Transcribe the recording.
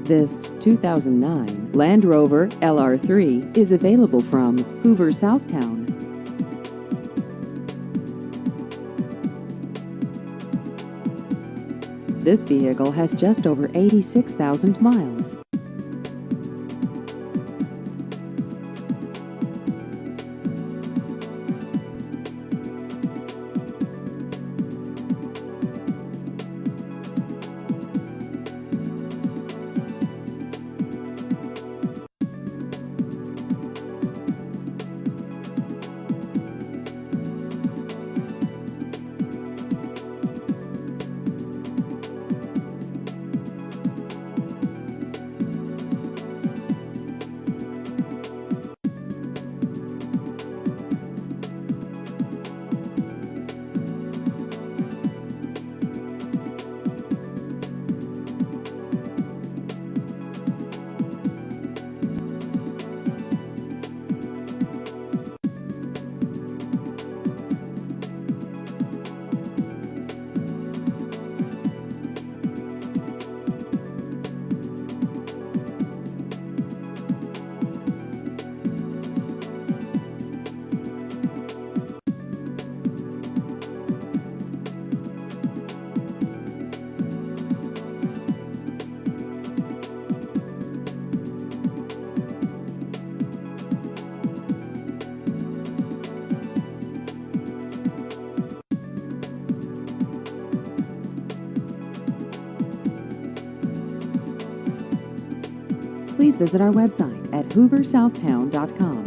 This 2009 Land Rover LR3 is available from Hoover, Southtown. This vehicle has just over 86,000 miles. Please visit our website at hooversouthtown.com.